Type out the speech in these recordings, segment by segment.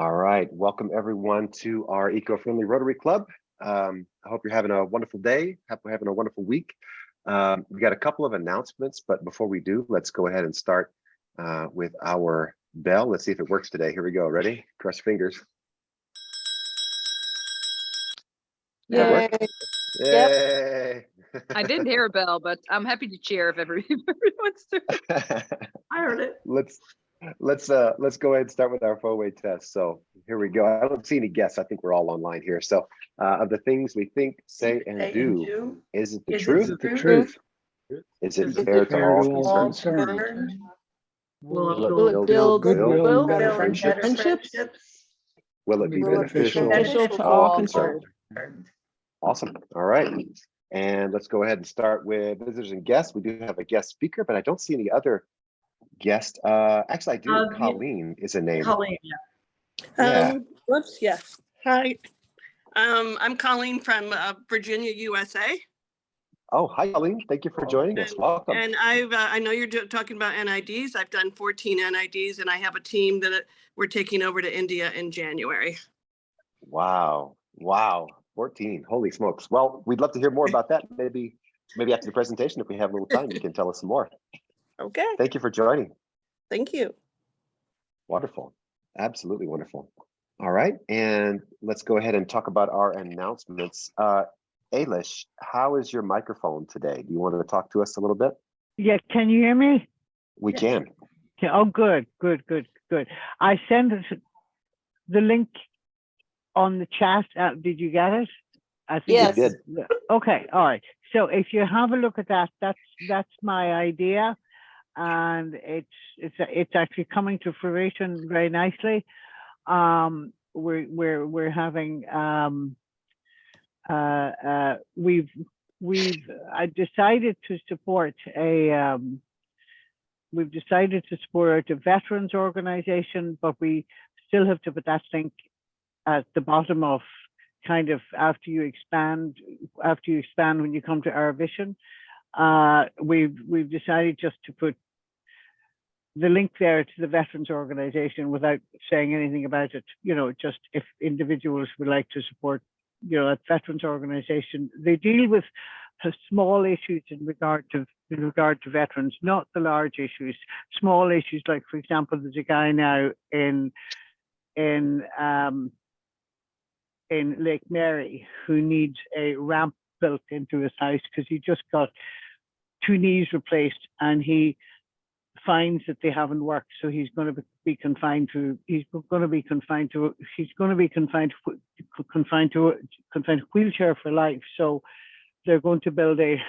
All right, welcome everyone to our Eco-Friendly Rotary Club. I hope you're having a wonderful day. Hope we're having a wonderful week. We got a couple of announcements, but before we do, let's go ahead and start with our bell. Let's see if it works today. Here we go. Ready? Cross your fingers. Yay. Yay! I didn't hear a bell, but I'm happy to cheer if everyone's doing it. I heard it. Let's go ahead and start with our four-way test. So here we go. I don't see any guests. I think we're all online here. So of the things we think, say, and do, is it the truth? The truth. Is it fair to all concerned? Will it build goodwill, better friendships? Will it be beneficial to all concerned? Awesome. All right. And let's go ahead and start with visitors and guests. We do have a guest speaker, but I don't see any other guest. Actually, I do. Colleen is a name. Colleen, yeah. Whoops, yeah. Hi. I'm Colleen from Virginia, USA. Oh, hi, Colleen. Thank you for joining us. Welcome. And I know you're talking about NIDs. I've done 14 NIDs, and I have a team that we're taking over to India in January. Wow. 14. Holy smokes. Well, we'd love to hear more about that. Maybe after the presentation, if we have a little time, you can tell us some more. Okay. Thank you for joining. Thank you. Wonderful. Absolutely wonderful. All right. And let's go ahead and talk about our announcements. Ailish, how is your microphone today? Do you want to talk to us a little bit? Yeah, can you hear me? We can. Yeah, oh, good. I sent the link on the chat. Did you get it? I think yes. You did. Okay, all right. So if you have a look at that, that's my idea, and it's actually coming to fruition very nicely. We're having we've decided to support a veterans organization, but we still have to put that link at the bottom of kind of after you expand when you come to our vision. We've decided just to put the link there to the veterans organization without saying anything about it. You know, just if individuals would like to support, you know, a veterans organization. They deal with small issues in regard to veterans, not the large issues. Small issues like, for example, there's a guy now in Lake Mary who needs a ramp built into his house because he just got 2 knees replaced, and he finds that they haven't worked, so he's going to be confined to wheelchair for life. So they're going to build a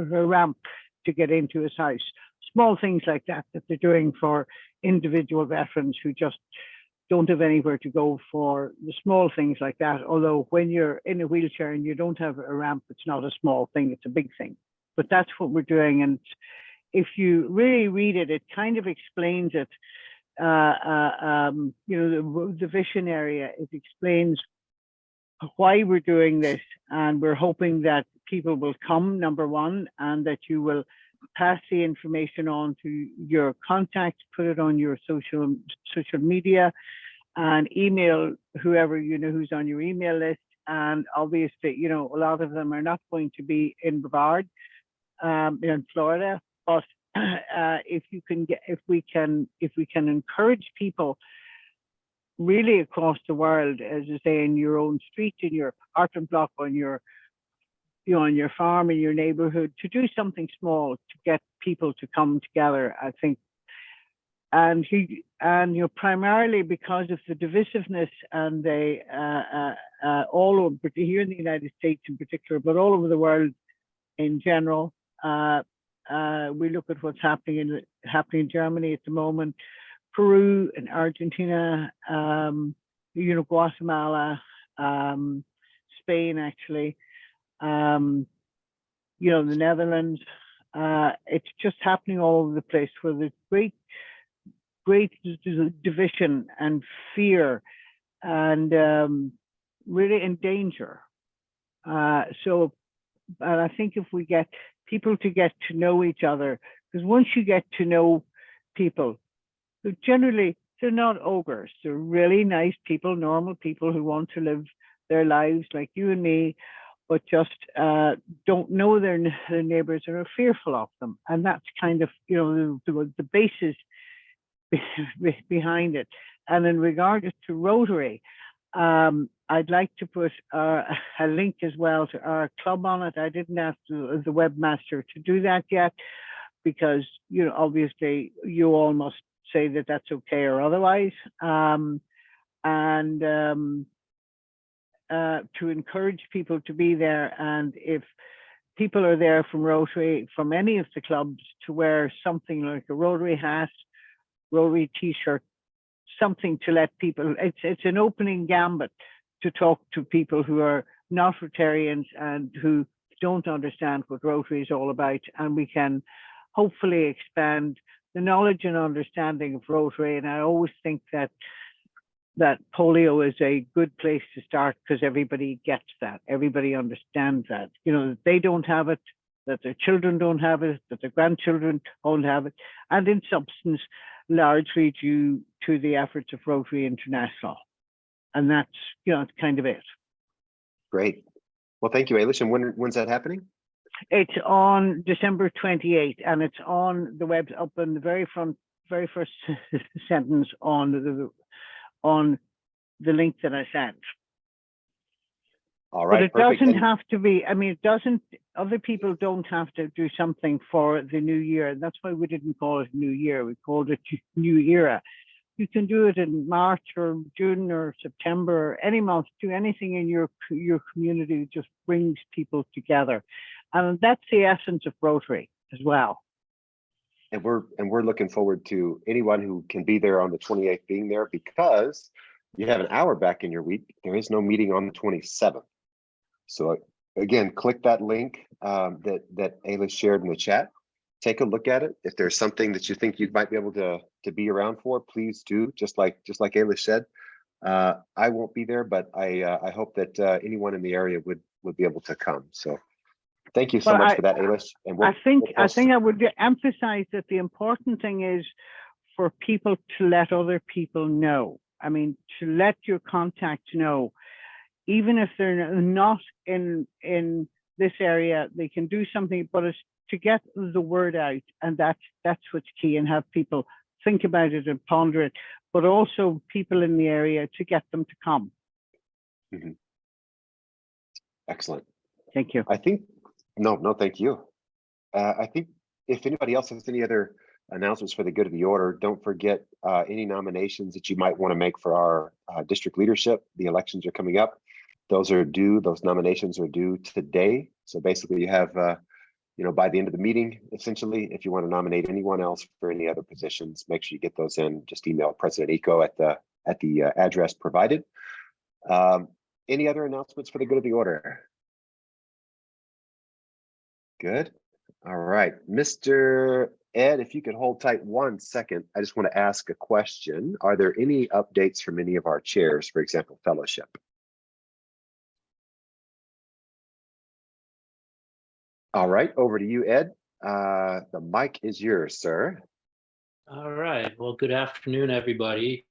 ramp to get into his house. Small things like that they're doing for individual veterans who just don't have anywhere to go for the small things like that. Although when you're in a wheelchair and you don't have a ramp, it's not a small thing, it's a big thing. But that's what we're doing. And if you really read it, it kind of explains it. You know, the vision area, it explains why we're doing this. And we're hoping that people will come, number one, and that you will pass the information on to your contacts, put it on your social media, and email whoever you know who's on your email list. And obviously, you know, a lot of them are not going to be in Brevard, in Florida, but if we can encourage people really across the world, as I say, in your own street, in your apartment block, on your farm, in your neighborhood, to do something small to get people to come together, I think. And you know, primarily because of the divisiveness and they all over here in the United States in particular, but all over the world in general. We look at what's happening in Germany at the moment, Peru and Argentina, you know, Guatemala, Spain, actually, you know, the Netherlands. It's just happening all over the place where there's great division and fear and really in danger. So, and I think if we get people to get to know each other, because once you get to know people, who generally they're not ogres. They're really nice people, normal people who want to live their lives like you and me, but just don't know their neighbors or are fearful of them. And that's kind of, you know, the basis behind it. And in regard to Rotary, I'd like to put a link as well to our club on it. I didn't ask the webmaster to do that yet, because, you know, obviously you all must say that that's okay or otherwise. To encourage people to be there, and if people are there from Rotary, from any of the clubs, to wear something like a Rotary hat, Rotary t-shirt, something to let people, it's an opening gambit to talk to people who are not Rotarians and who don't understand what Rotary is all about, and we can hopefully expand the knowledge and understanding of Rotary. And I always think that polio is a good place to start, because everybody gets that, everybody understands that, you know, that they don't have it, that their children don't have it, that their grandchildren don't have it, and in substance, largely due to the efforts of Rotary International. And that's, you know, it's kind of it. Great. Well, thank you, Ailish. And when's that happening? It's on December 28th, and it's on the web, up in the very first sentence on the link that I sent. All right. But it doesn't have to be, I mean, it doesn't, other people don't have to do something for the new year. And that's why we didn't call it New Year. We called it New Era. You can do it in March or June or September or any month. Do anything in your community that just brings people together. And that's the essence of Rotary as well. And we're looking forward to anyone who can be there on the 28th being there, because you have an hour back in your week. There is no meeting on the 27th. So again, click that link that Ailish shared in the chat. Take a look at it. If there's something that you think you might be able to be around for, please do. Just like Ailish said, I won't be there, but I hope that anyone in the area would be able to come. So thank you so much for that, Ailish. And I think I would emphasize that the important thing is for people to let other people know. I mean, to let your contacts know, even if they're not in this area, they can do something, but it's to get the word out, and that's what's key, and have people think about it and ponder it, but also people in the area to get them to come. Mm-hmm. Excellent. Thank you. I think, no, thank you. I think if anybody else has any other announcements for the good of the order, don't forget any nominations that you might want to make for our district leadership. The elections are coming up. Those nominations are due today. So basically you have, by the end of the meeting, essentially, if you want to nominate anyone else for any other positions, make sure you get those in. Just email President Eco at the address provided. Any other announcements for the good of the order? Good. All right, Mr. Ed, if you could hold tight 1 second, I just want to ask a question. Are there any updates from any of our chairs, for example, fellowship? All right, over to you, Ed. The mic is yours, sir. All right. Well, good afternoon, everybody.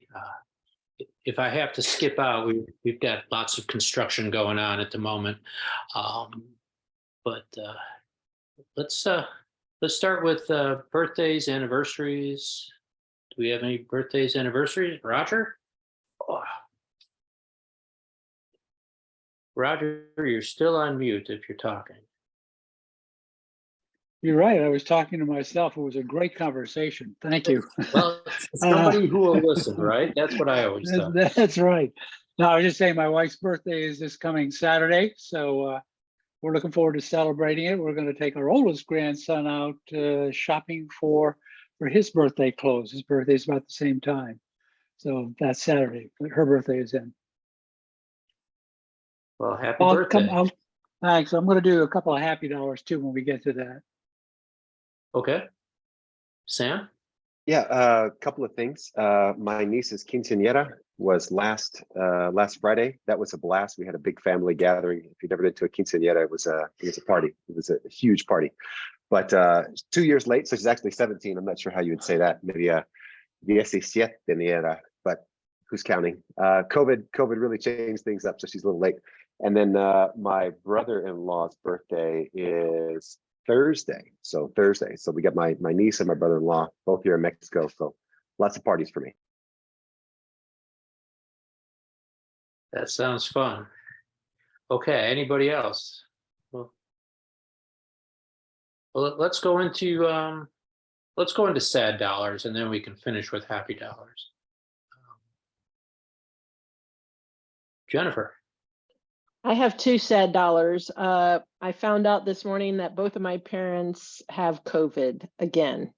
If I have to skip out, we've got lots of construction going on at the moment. But let's start with birthdays, anniversaries. Do we have any birthdays, anniversaries? Roger? Oh. Roger, you're still on mute if you're talking. You're right. I was talking to myself. It was a great conversation. Thank you. Well, somebody who will listen, right? That's what I always thought. That's right. No, I was just saying my wife's birthday is this coming Saturday. So we're looking forward to celebrating it. We're going to take our oldest grandson out shopping for his birthday clothes. His birthday is about the same time. So that's Saturday. Her birthday is in. Well, happy birthday. Thanks. I'm going to do a couple of happy dollars too when we get to that. Okay. Sam? Yeah, a couple of things. My niece's quinceañera was last Friday. That was a blast. We had a big family gathering. If you've never been to a quinceañera, it was a party. It was a huge party. But 2 years late, so she's actually 17. I'm not sure how you would say that. Maybe 17 ni era, but who's counting? COVID really changed things up, so she's a little late. And then my brother-in-law's birthday is Thursday. So we got my niece and my brother-in-law both here in Mexico. So lots of parties for me. That sounds fun. Okay, anybody else? Well, let's go into sad dollars, and then we can finish with happy dollars. Jennifer. I have two sad dollars. I found out this morning that both of my parents have COVID again.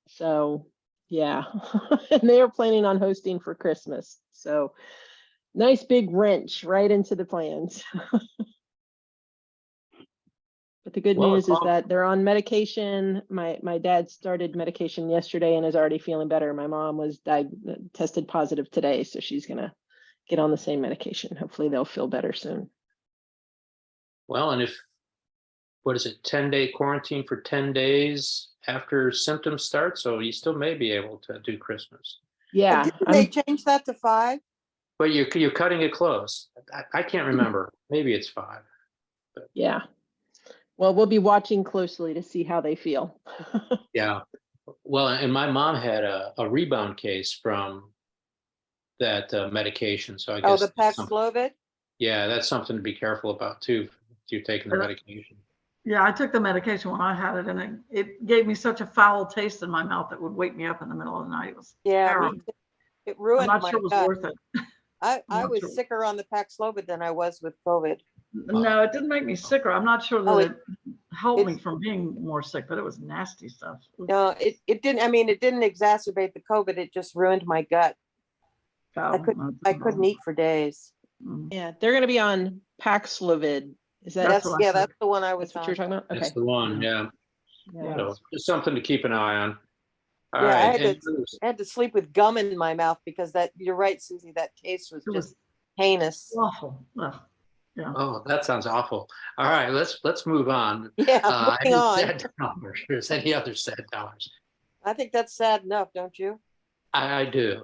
So yeah, and they are planning on hosting for Christmas. So nice big wrench right into the plans. But the good news is that they're on medication. My dad started medication yesterday and is already feeling better. My mom was tested positive today, so she's gonna get on the same medication. Hopefully they'll feel better soon. Well, and what is it, 10-day quarantine for 10 days after symptoms start? So you still may be able to do Christmas. Yeah. Didn't they change that to 5? But you're cutting it close. I can't remember. Maybe it's 5. But. Yeah. Well, we'll be watching closely to see how they feel. Yeah. Well, and my mom had a rebound case from that medication. So I guess. Oh, the Paxlovid? Yeah, that's something to be careful about too. If you're taking the medication. Yeah, I took the medication when I had it, and it gave me such a foul taste in my mouth that would wake me up in the middle of the night. It was terrible. It ruined I'm not my sure it was gut. worth it. I was sicker on the Paxlovid than I was with COVID. No, it didn't make me sicker. I'm not sure that it helped me it's- from being more sick, but it was nasty stuff. No, it didn't. I mean, it didn't exacerbate the COVID. It just ruined my gut. I couldn't eat for days. Yeah, they're going to be on Paxlovid. Is that That's the one I was what on. you're talking about? Okay. That's the one. Yeah. Yeah. So just something to keep an eye on. All Yeah, right. I had to sleep with gum in my mouth because you're right, Susie, that taste was just heinous. Awful. Ugh. Yeah. Oh, that sounds awful. All right, let's move on. Yeah, moving on. Sad dollars. There's any other sad dollars? I think that's sad enough, don't you? I do.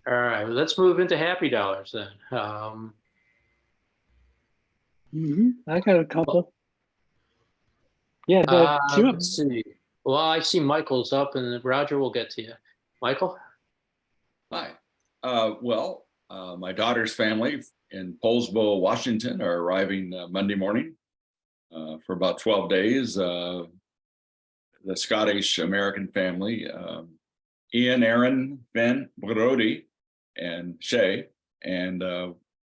All right, well, let's move into happy dollars then. I got a couple. Yeah, Let's see. Well, I see Michael's up, and Roger will get to you. Michael? Hi. My daughter's family in Poulsbo, Washington are arriving Monday morning for about 12 days. The Scottish American family, Ian, Aaron, Ben, Brody, and Shay. And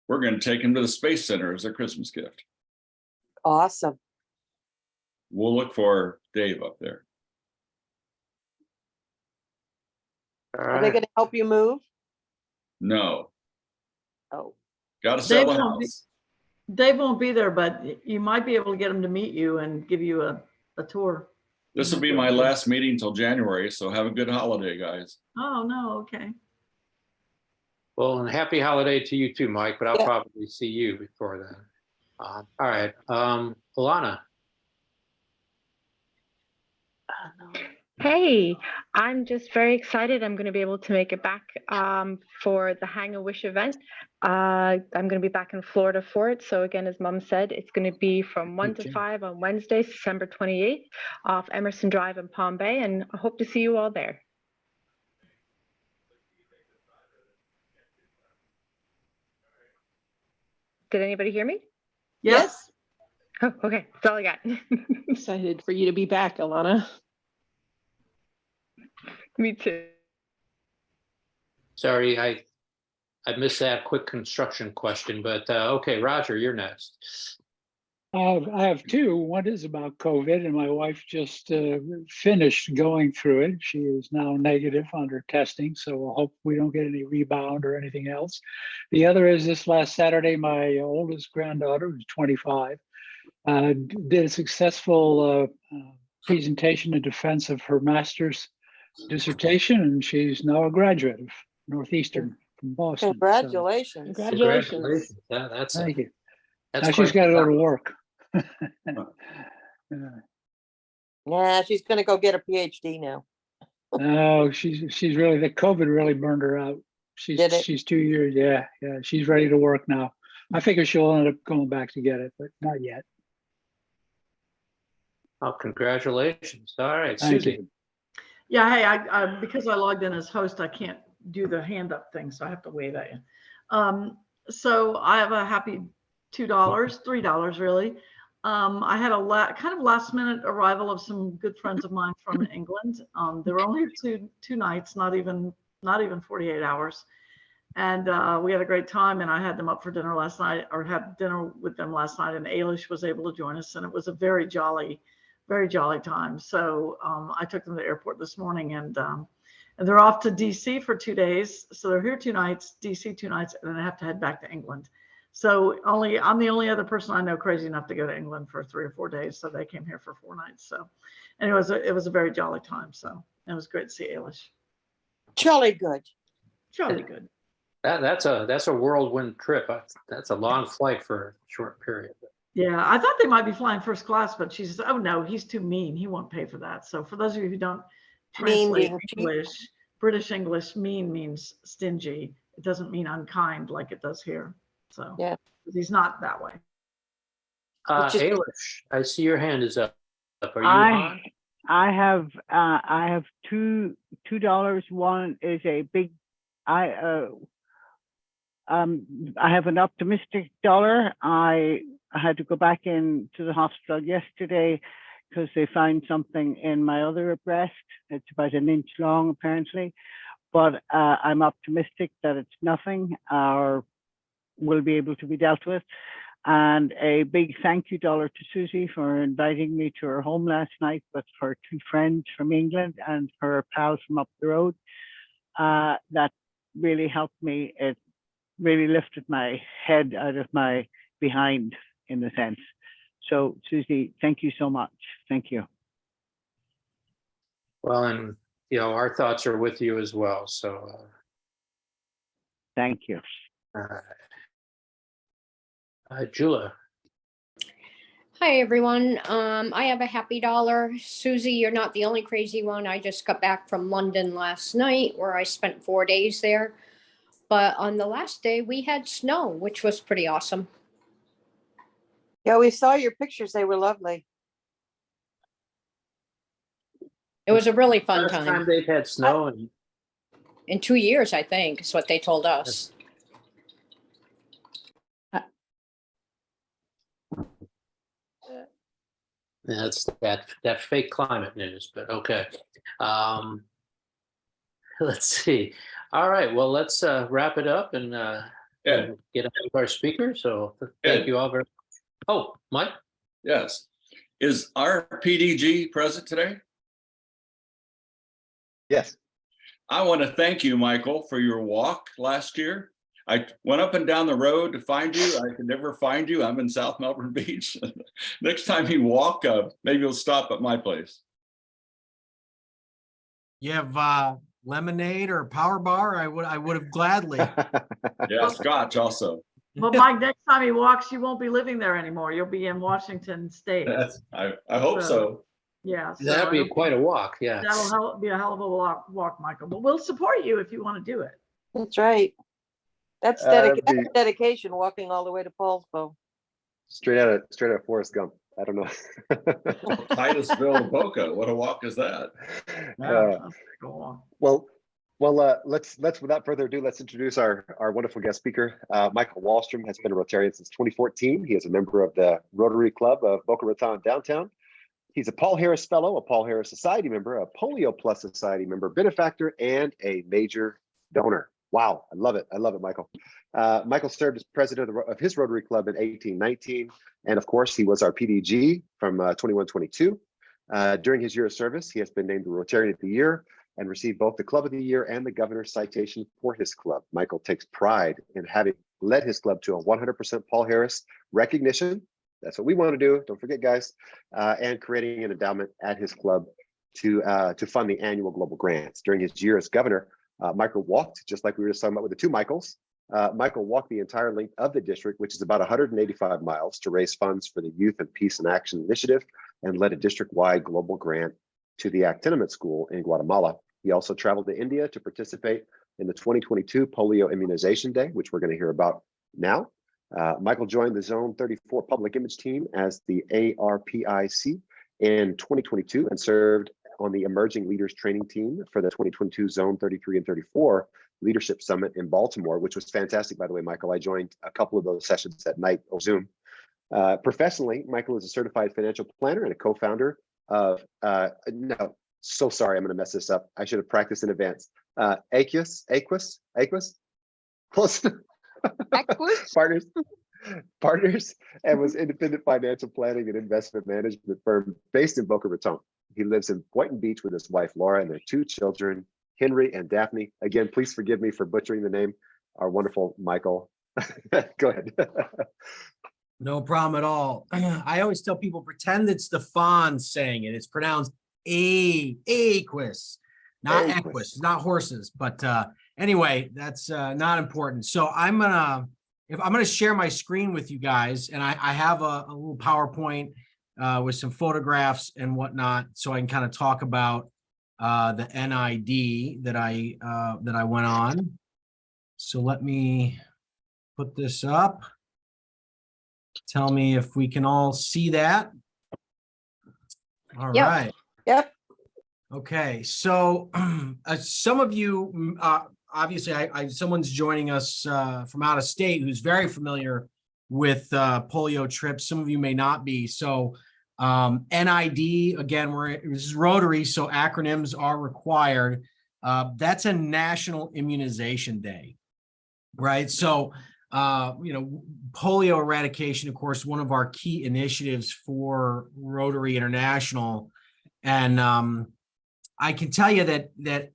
we're going to take them to the Space Center as a Christmas gift. Awesome. We'll look for Dave up there. Are they going to help you move? No. Oh. Got to sell the Dave won't house. Dave won't be there, but you might be able to get him to meet you and give you a tour. This will be my last meeting till January, so have a good holiday, guys. Oh, no, okay. Well, and happy holiday to you too, Mike, but I'll Yeah. probably see you before then. All right, Alana. Hey, I'm just very excited. I'm going to be able to make it back for the Hang a Wish event. I'm going to be back in Florida for it. So again, as Mom said, it's going to be from 1 to 5 on Wednesday, December 28th off Emerson Drive in Palm Bay. And I hope to see you all there. Did anybody hear me? Yes. Oh, okay. That's all I got. Excited for you to be back, Alana. Me too. Sorry, I missed that quick construction question, but okay, Roger, you're next. I have two. One is about COVID, and my wife just finished going through it. She is now negative on her testing, so we'll hope we don't get any rebound or anything else. The other is this last Saturday, my oldest granddaughter, who's 25, did a successful presentation in defense of her master's dissertation, and she's now a graduate of Northeastern from Boston. Congratulations. Congratulations. Yeah, that's Thank you. that's Now she's quite got to go the- to work. Yeah, she's going to go get a PhD now. No, she's really, the COVID really burned her out. Did it? She's 2 years. Yeah, she's ready to work now. I figure she'll end up going back to get it, but not yet. Oh, congratulations. All right, Thank Susie. you. Yeah, hey, I because I logged in as host, I can't do the hand up thing, so I have to wave at you. So I have a happy $2, $3 really. I had a kind of last minute arrival of some good friends of mine from England. They were only here two nights, not even 48 hours. And we had a great time, and I had them up for dinner last night, or had dinner with them last night, and Ailish was able to join us, and it was a very jolly time. So I took them to the airport this morning, and they're off to DC for 2 days. So they're here 2 nights, DC 2 nights, and then they have to head back to England. So I'm the only other person I know crazy enough to go to England for 3 or 4 days. So they came here for 4 nights. So, and it was a very jolly time. So it was great to see Ailish. Jolly good. Jolly good. That's a whirlwind trip. That's a long flight for a short period. Yeah, I thought they might be flying first class, but she says, "Oh no, he's too mean. He won't pay for that." So for those of you who don't translate English, British English, mean means stingy. It doesn't mean unkind like it does here. So yeah, he's not that way. Ailish, I see your hand is up. Are you on? I have $2. One is a big. I have an optimistic dollar. I had to go back into the hospital yesterday because they found something in my other breast. It's about 1 inch long, apparently. But I'm optimistic that it's nothing or will be able to be dealt with. And a big thank you dollar to Susie for inviting me to her home last night with her 2 friends from England and her pals from up the road. That really helped me. It really lifted my head out of my behind, in a sense. So Susie, thank you so much. Thank you. Well, and our thoughts are with you as well. So thank you. Jula. Hi, everyone. I have a happy dollar. Susie, you're not the only crazy one. I just got back from London last night where I spent 4 days there. But on the last day, we had snow, which was pretty awesome. Yeah, we saw your pictures. They were lovely. It was a really fun Last time they've had snow in 2 years, I think, is what they told us. That's that fake climate news, but okay. Let's see. All right, well, let's wrap it up and get on with our speaker. So thank you all very much. Oh, Mike? Yes. Is our PDG present today? Yes. I want to thank you, Michael, for your walk last year. I went up and down the road to find you. I could never find you. I'm in South Melbourne Beach. Next time you walk, maybe you'll stop at my place. You have lemonade or power bar? I would have gladly. Yeah, scotch also. Well, Mike, next time he walks, you won't be living there anymore. You'll be in Washington State. I hope so. Yeah. So that'd be quite a walk. Yeah. That'll be a hell of a walk, Michael. But we'll support you if you want to do it. That's right. That's dedication, walking all the way to Paulsbo. Straight out of Forrest Gump. I don't know. Titusville to Boca. What a walk is that? Let's without further ado, let's introduce our wonderful guest speaker. Michael Walstrom has been a Rotarian since 2014. He is a member of the Rotary Club of Boca Raton downtown. He's a Paul Harris Fellow, a Paul Harris Society member, a Polio Plus Society member, benefactor, and a major donor. Wow, I love it. I love it, Michael. Michael served as president of his Rotary Club in 1819. And of course, he was our PDG from 21-22. During his year of service, he has been named the Rotarian of the Year and received both the Club of the Year and the Governor's Citation for his club. Michael takes pride in having led his club to a 100% Paul Harris recognition. That's what we want to do. Don't forget, guys, and creating an endowment at his club to fund the annual global grants. During his year as governor, Michael walked, just like we were just talking about with the 2 Michaels. Michael walked the entire length of the district, which is about 185 miles, to raise funds for the Youth and Peace and Action Initiative, and led a district-wide global grant to the Act Tenement School in Guatemala. He also traveled to India to participate in the 2022 Polio Immunization Day, which we're going to hear about now. Michael joined the Zone 34 Public Image Team as the ARPIC in 2022 and served on the Emerging Leaders Training Team for the 2022 Zone 33 and 34 Leadership Summit in Baltimore, which was fantastic, by the way, Michael. I joined a couple of those sessions at night over Zoom. Professionally, Michael is a certified financial planner and a co-founder of, no, so sorry, I'm going to mess this up. I should have practiced in advance. Aquis, close. Partners, and was independent financial planning and investment management firm based in Boca Raton. He lives in Boynton Beach with his wife, Laura, and their 2 children, Henry and Daphne. Again, please forgive me for butchering the name. Our wonderful Michael. Go ahead. No problem at all. I always tell people, pretend it's the Fonz saying it. It's pronounced Aquis, not Equus, not horses. But anyway, that's not important. So I'm gonna share my screen with you guys, and I have a little PowerPoint with some photographs and whatnot, so I can kind of talk about the NID that I went on. So let me put this up. Tell me if we can all see that. All right. Yep. Okay, so some of you, obviously, someone's joining us from out of state who's very familiar with polio trips. Some of you may not be. So NID, again, this is Rotary, so acronyms are required. That's a National Immunization Day, right? So, polio eradication, of course, one of our key initiatives for Rotary International. And I can tell you that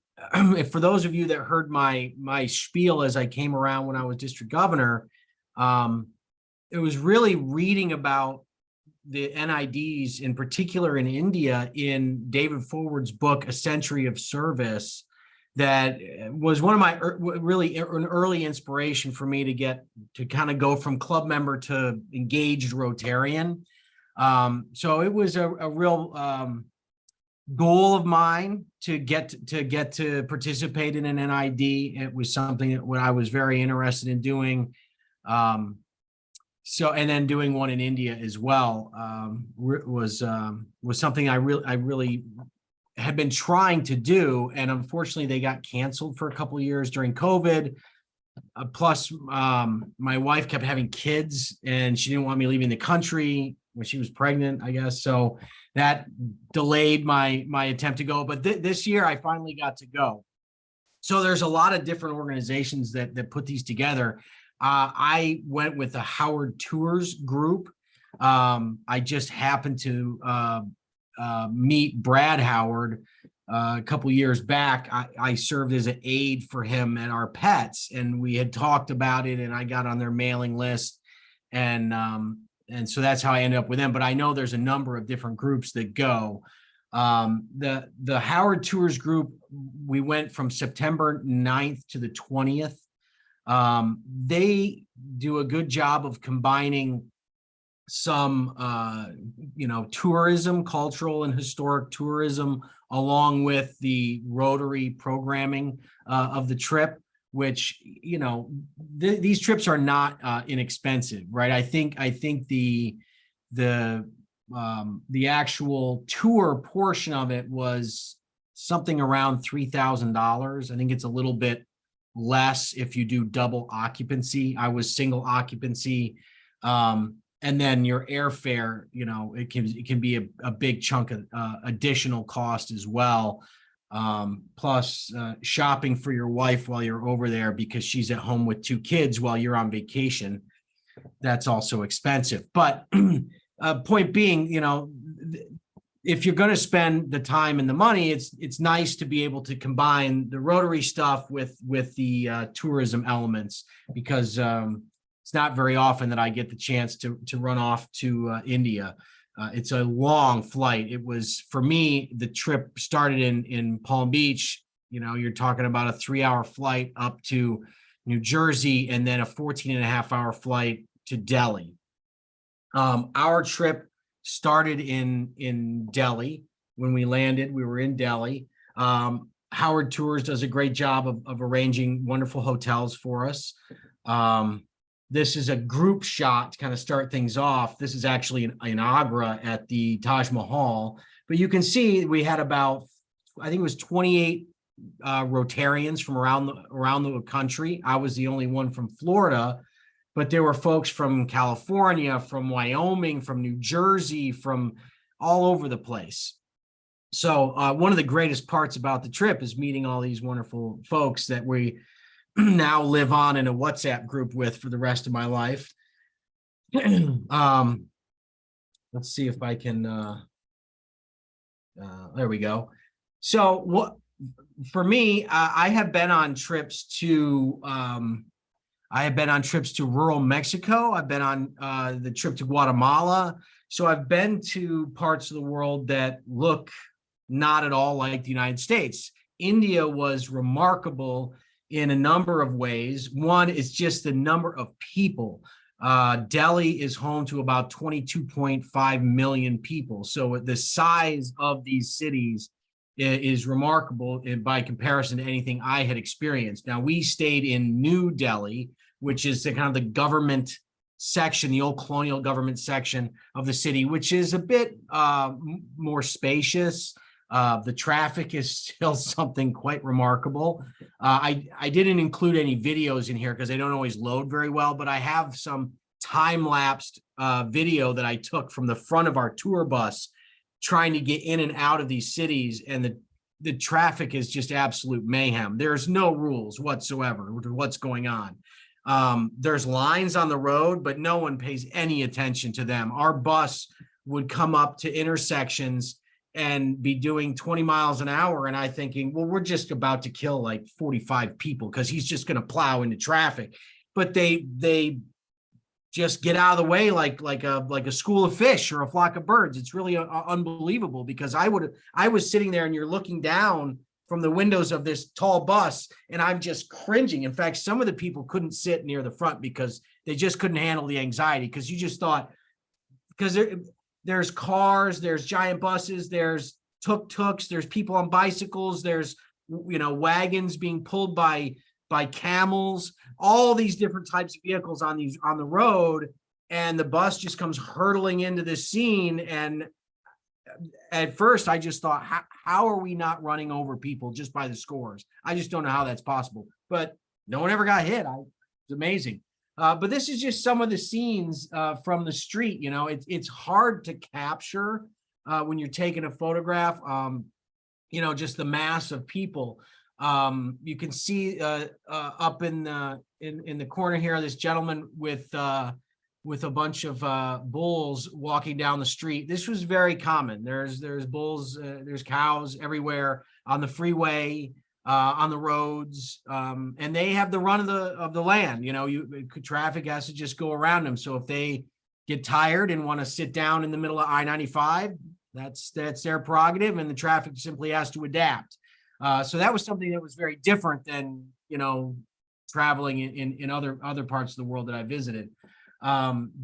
for those of you that heard my spiel as I came around when I was district governor, it was really reading about the NIDs, in particular in India, in David Forward's book, A Century of Service, that was one of my really an early inspiration for me to kind of go from club member to engaged Rotarian. So it was a real goal of mine to get to participate in an NID. It was something that I was very interested in doing. So, and then doing one in India as well was something I really had been trying to do, and unfortunately they got canceled for a couple of years during COVID. Plus, my wife kept having kids, and she didn't want me leaving the country when she was pregnant, I guess. So that delayed my attempt to go. But this year I finally got to go. So there's a lot of different organizations that put these together. I went with the Howard Tours group. I just happened to meet Brad Howard a couple years back. I served as an aide for him at our pets, and we had talked about it, and I got on their mailing list, and so that's how I ended up with them. But I know there's a number of different groups that go. The Howard Tours group, we went from September 9th to the 20th. They do a good job of combining some, tourism, cultural and historic tourism, along with the Rotary programming of the trip, which, these trips are not inexpensive, right? I think the actual tour portion of it was something around $3,000. I think it's a little bit less if you do double occupancy. I was single occupancy. And then your airfare, it can be a big chunk of additional cost as well. Plus shopping for your wife while you're over there, because she's at home with 2 kids while you're on vacation. That's also expensive. But point being, if you're going to spend the time and the money, it's nice to be able to combine the Rotary stuff with the tourism elements, because it's not very often that I get the chance to run off to India. It's a long flight. It was, for me, the trip started in Palm Beach. You're talking about a 3-hour flight up to New Jersey, and then a 14.5-hour flight to Delhi. Our trip started in Delhi. When we landed, we were in Delhi. Howard Tours does a great job of arranging wonderful hotels for us. This is a group shot to kind of start things off. This is actually in Agra at the Taj Mahal, but you can see we had about, I think it was 28 Rotarians from around the country. I was the only one from Florida, but there were folks from California, from Wyoming, from New Jersey, from all over the place. So one of the greatest parts about the trip is meeting all these wonderful folks that we now live on in a WhatsApp group with for the rest of my life. Let's see if I can, there we go. So what, for me, I have been on trips to, rural Mexico. I've been on the trip to Guatemala. So I've been to parts of the world that look not at all like the United States. India was remarkable in a number of ways. One is just the number of people. Delhi is home to about 22.5 million people. So the size of these cities is remarkable by comparison to anything I had experienced. Now, we stayed in New Delhi, which is the kind of the government section, the old colonial government section of the city, which is a bit more spacious. The traffic is still something quite remarkable. I didn't include any videos in here because they don't always load very well, but I have some time-lapsed video that I took from the front of our tour bus trying to get in and out of these cities, and the traffic is just absolute mayhem. There's no rules whatsoever with what's going on. There's lines on the road, but no one pays any attention to them. Our bus would come up to intersections and be doing 20 miles an hour. And I thinking, well, we're just about to kill like 45 people because he's just going to plow into traffic. But they just get out of the way like a school of fish or a flock of birds. It's really unbelievable, because I was sitting there and you're looking down from the windows of this tall bus and I'm just cringing. In fact, some of the people couldn't sit near the front because they just couldn't handle the anxiety, because you just thought, because there's cars, there's giant buses, there's tuk-tuks, there's people on bicycles, there's, wagons being pulled by camels, all these different types of vehicles on the road. And the bus just comes hurtling into this scene. And at first I just thought, how are we not running over people just by the scores? I just don't know how that's possible, but no one ever got hit. It's amazing. But this is just some of the scenes from the street. It's hard to capture when you're taking a photograph, just the mass of people. You can see up in the corner here, this gentleman with a bunch of bulls walking down the street. This was very common. There's bulls, there's cows everywhere on the freeway, on the roads, and they have the run of the land. Traffic has to just go around them. So if they get tired and want to sit down in the middle of I-95, that's their prerogative, and the traffic simply has to adapt. So that was something that was very different than traveling in other parts of the world that I visited.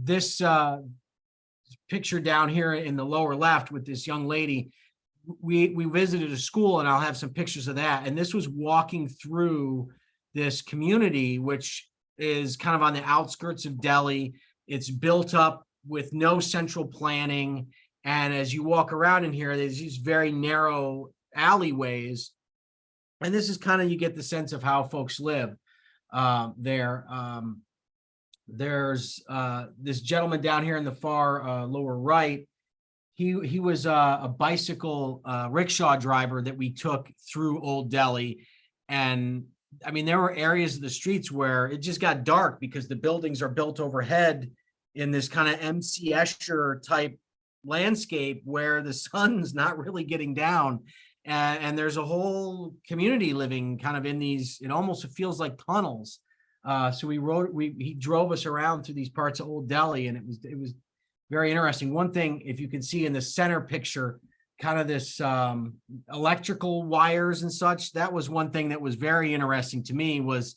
This picture down here in the lower left with this young lady, we visited a school, and I'll have some pictures of that. And this was walking through this community, which is kind of on the outskirts of Delhi. It's built up with no central planning. And as you walk around in here, there's these very narrow alleyways. And this is kind of, you get the sense of how folks live there. There's this gentleman down here in the far lower right. He was a bicycle rickshaw driver that we took through Old Delhi. And I mean, there were areas of the streets where it just got dark because the buildings are built overhead in this kind of MC Escher type landscape where the sun's not really getting down. And there's a whole community living kind of in these, it almost feels like tunnels. So he drove us around through these parts of Old Delhi, and it was very interesting. One thing, if you can see in the center picture, kind of this electrical wires and such, that was one thing that was very interesting to me, was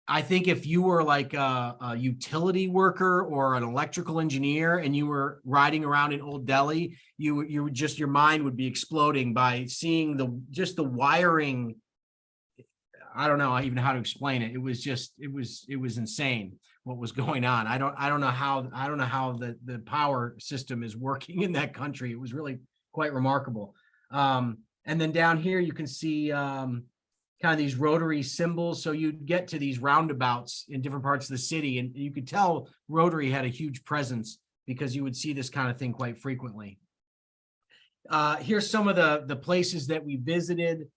I think if you were like a utility worker or an electrical engineer and you were riding around in Old Delhi, you would just, your mind would be exploding by seeing just the wiring. I don't know even how to explain it. It was just, it was insane what was going on. I don't know how the power system is working in that country. It was really quite remarkable. And then down here you can see kind of these rotary symbols. So you'd get to these roundabouts in different parts of the city, and you could tell Rotary had a huge presence because you would see this kind of thing quite frequently. Here's some of the places that we visited.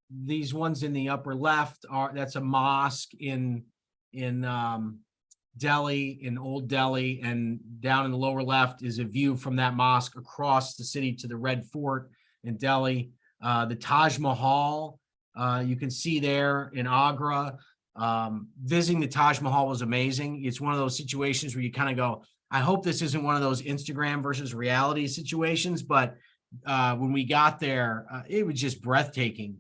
These ones in the upper left that's a mosque in Delhi, in Old Delhi, and down in the lower left is a view from that mosque across the city to the Red Fort in Delhi. The Taj Mahal, you can see there in Agra. Visiting the Taj Mahal was amazing. It's one of those situations where you kind of go, I hope this isn't one of those Instagram versus reality situations, but when we got there, it was just breathtaking.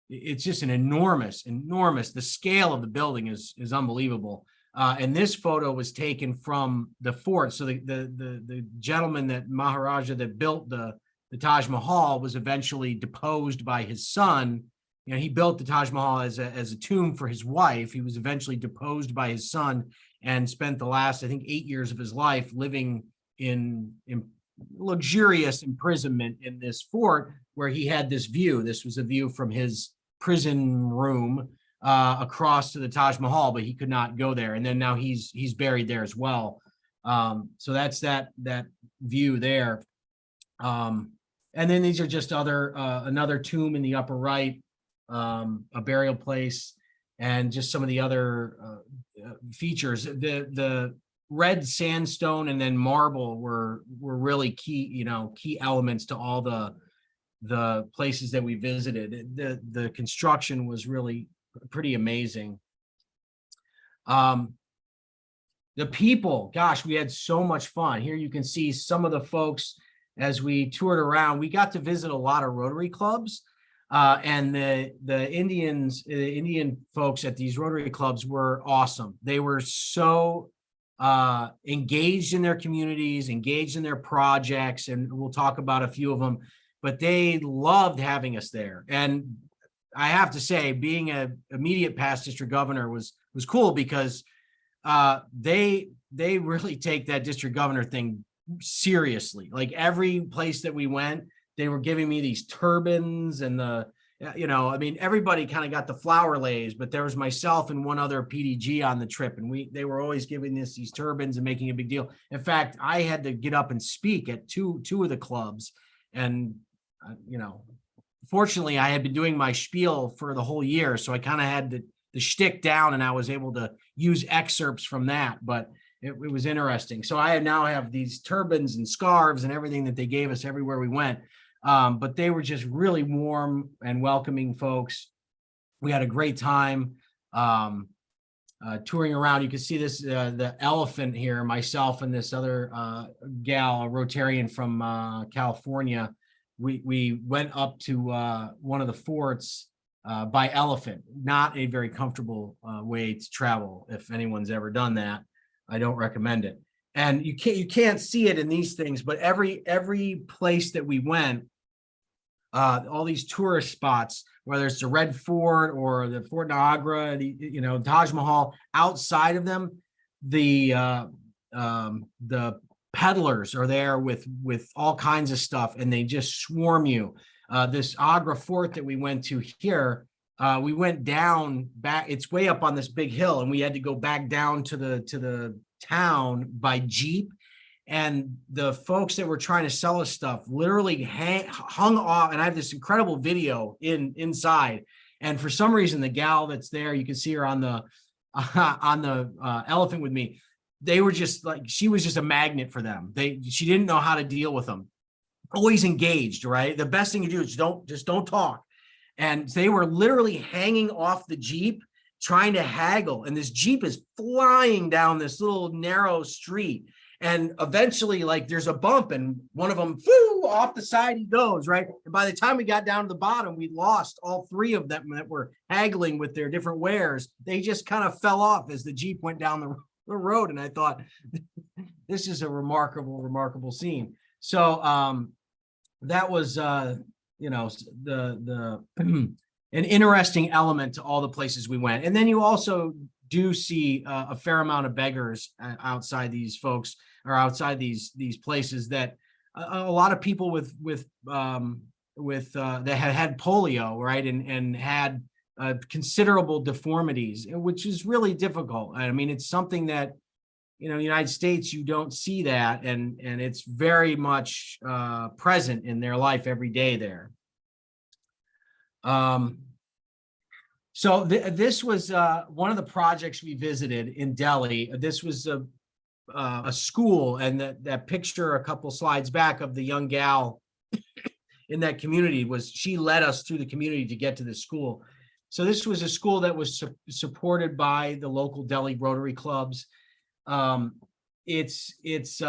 It's just an enormous, the scale of the building is unbelievable. And this photo was taken from the fort. So the gentleman, that Maharaja that built the Taj Mahal, was eventually deposed by his son. You know, he built the Taj Mahal as a tomb for his wife. He was eventually deposed by his son and spent the last, I think, 8 years of his life living in luxurious imprisonment in this fort where he had this view. This was a view from his prison room across to the Taj Mahal, but he could not go there. And then now he's buried there as well. So that's that view there. And then these are just another tomb in the upper right, a burial place, and just some of the other features. The red sandstone and then marble were really key, key elements to all the places that we visited. The construction was really pretty amazing. The people, gosh, we had so much fun. Here you can see some of the folks as we toured around. We got to visit a lot of Rotary clubs, and the Indian folks at these Rotary clubs were awesome. They were so engaged in their communities, engaged in their projects, and we'll talk about a few of them, but they loved having us there. And I have to say, being an immediate past district governor was cool because they really take that district governor thing seriously. Like every place that we went, they were giving me these turbans and everybody kind of got the flower lays, but there was myself and one other PDG on the trip, and they were always giving us these turbans and making a big deal. In fact, I had to get up and speak at two of the clubs, and fortunately I had been doing my spiel for the whole year, so I kind of had the shtick down, and I was able to use excerpts from that, but it was interesting. So I now have these turbans and scarves and everything that they gave us everywhere we went. But they were just really warm and welcoming folks. We had a great time touring around. You can see this, the elephant here, myself and this other gal, a Rotarian from California. We went up to one of the forts by elephant. Not a very comfortable way to travel. If anyone's ever done that, I don't recommend it. And you can't see it in these things, but every place that we went, all these tourist spots, whether it's the Red Fort or the Fort Niagara, the Taj Mahal, outside of them, the peddlers are there with all kinds of stuff, and they just swarm you. This Agra Fort that we went to here, we went down back. It's way up on this big hill, and we had to go back down to the town by Jeep. And the folks that were trying to sell us stuff literally hung off. And I have this incredible video inside. And for some reason, the gal that's there, you can see her on the elephant with me. They were just like, she was just a magnet for them. She didn't know how to deal with them. Always engaged, right? The best thing you do is just don't talk. And they were literally hanging off the Jeep, trying to haggle. And this Jeep is flying down this little narrow street. And eventually, like, there's a bump and one of them, whoo, off the side he goes, right? And by the time we got down to the bottom, we lost all three of them that were haggling with their different wares. They just kind of fell off as the Jeep went down the road. And I thought, this is a remarkable scene. So that was, you know, the an interesting element to all the places we went. And then you also do see a fair amount of beggars outside these folks, or outside these places, that a lot of people with that had polio, right, and had considerable deformities, which is really difficult. I mean, it's something that, you know, United States, you don't see that, and it's very much present in their life every day there. So this was one of the projects we visited in Delhi. This was a school, and that picture a couple slides back of the young gal in that community she led us through the community to get to this school. So this was a school that was supported by the local Delhi Rotary clubs. It's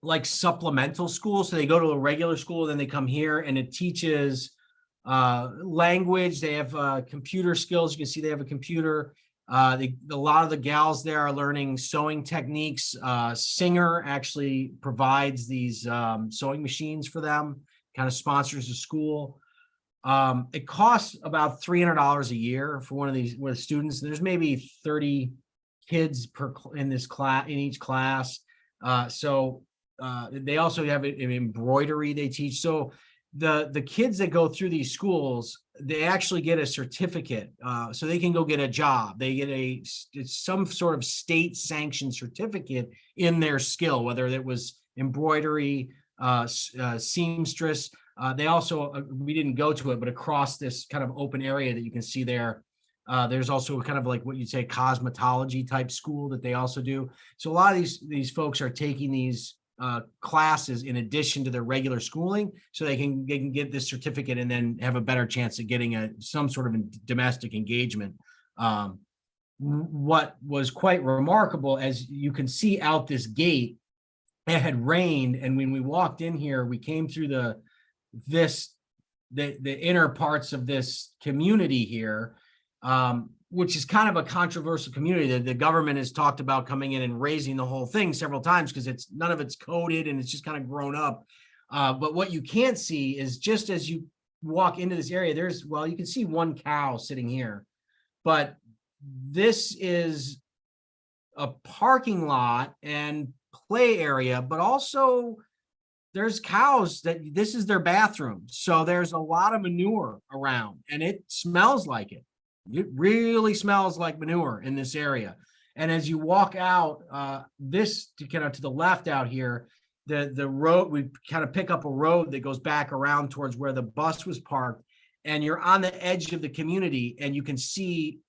like supplemental school. So they go to a regular school, then they come here, and it teaches language. They have computer skills. You can see they have a computer. A lot of the gals there are learning sewing techniques. Singer actually provides these sewing machines for them, kind of sponsors the school. It costs about $300 a year for one of these with students. There's maybe 30 kids in each class. So they also have an embroidery they teach. So the kids that go through these schools, they actually get a certificate, so they can go get a job. They get some sort of state sanctioned certificate in their skill, whether it was embroidery, seamstress. They also, we didn't go to it, but across this kind of open area that you can see there, there's also kind of like what you'd say cosmetology type school that they also do. So a lot of these folks are taking these classes in addition to their regular schooling, so they can get this certificate and then have a better chance of getting some sort of domestic engagement. What was quite remarkable, as you can see out this gate, it had rained, and when we walked in here, we came through the inner parts of this community here, which is kind of a controversial community that the government has talked about coming in and raising the whole thing several times, because none of it's coded and it's just kind of grown up. But what you can't see is, just as you walk into this area, you can see one cow sitting here, but this is a parking lot and play area, but also there's cows this is their bathroom. So there's a lot of manure around, and it smells like it. It really smells like manure in this area. And as you walk out, to the left out here, the road, we kind of pick up a road that goes back around towards where the bus was parked, and you're on the edge of the community, and you can see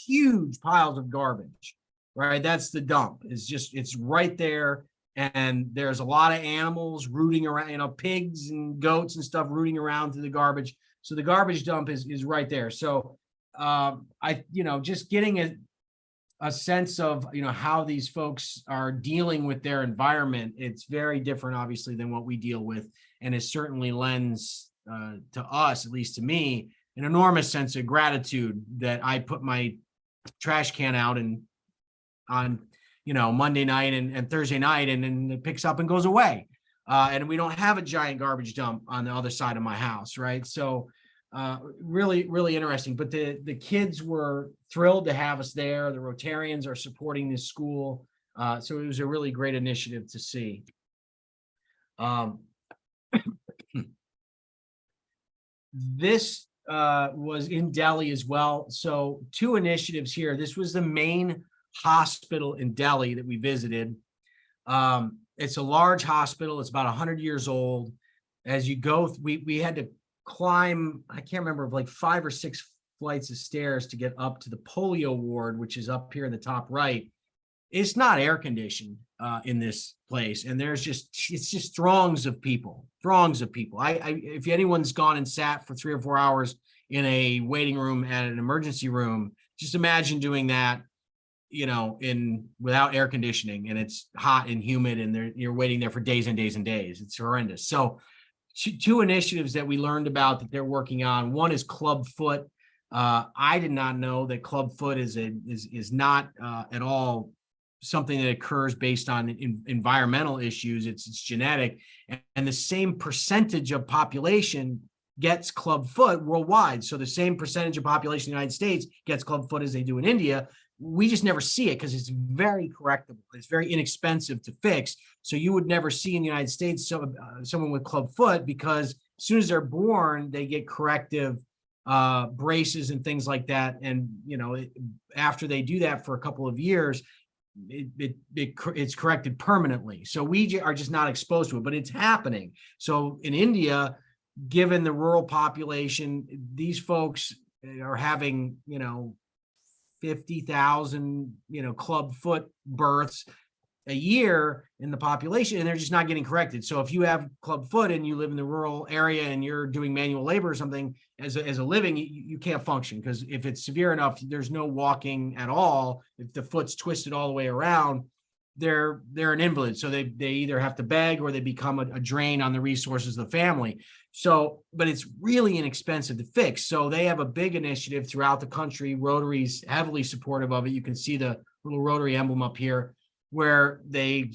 huge piles of garbage, right? That's the dump. It's right there. And there's a lot of animals rooting around, pigs and goats and stuff rooting around through the garbage. So the garbage dump is right there. So just getting a sense of, how these folks are dealing with their environment. It's very different, obviously, than what we deal with. And it certainly lends to us, at least to me, an enormous sense of gratitude that I put my trash can out on Monday night and Thursday night, and then it picks up and goes away. And we don't have a giant garbage dump on the other side of my house, right? So really, really interesting. But the kids were thrilled to have us there. The Rotarians are supporting this school. So it was a really great initiative to see. This was in Delhi as well. So 2 initiatives here. This was the main hospital in Delhi that we visited. It's a large hospital. It's about 100 years old. As you go, we had to climb, I can't remember, like 5 or 6 flights of stairs to get up to the polio ward, which is up here in the top right. It's not air conditioned in this place, and it's just throngs of people. If anyone's gone and sat for 3 or 4 hours in a waiting room at an emergency room, just imagine doing that without air conditioning, and it's hot and humid, and you're waiting there for days and days and days. It's horrendous. So two initiatives that we learned about that they're working on. One is Club Foot. I did not know that Club Foot is not at all something that occurs based on environmental issues. It's genetic, and the same percentage of population gets Club Foot worldwide. So the same percentage of population in the United States gets Club Foot as they do in India. We just never see it because it's very correctable. It's very inexpensive to fix. So you would never see in the United States someone with Club Foot, because as soon as they're born, they get corrective braces and things like that. And, after they do that for a couple of years, it's corrected permanently. So we are just not exposed to it, but it's happening. So in India, given the rural population, these folks are having, 50,000, Club Foot births a year in the population, and they're just not getting corrected. So if you have Club Foot and you live in the rural area and you're doing manual labor or something as a living, you can't function, because if it's severe enough, there's no walking at all. If the foot's twisted all the way around, they're an invalid. So they either have to beg or they become a drain on the resources of the family. So, but it's really inexpensive to fix. So they have a big initiative throughout the country. Rotary's heavily supportive of it. You can see the little Rotary emblem up here, where they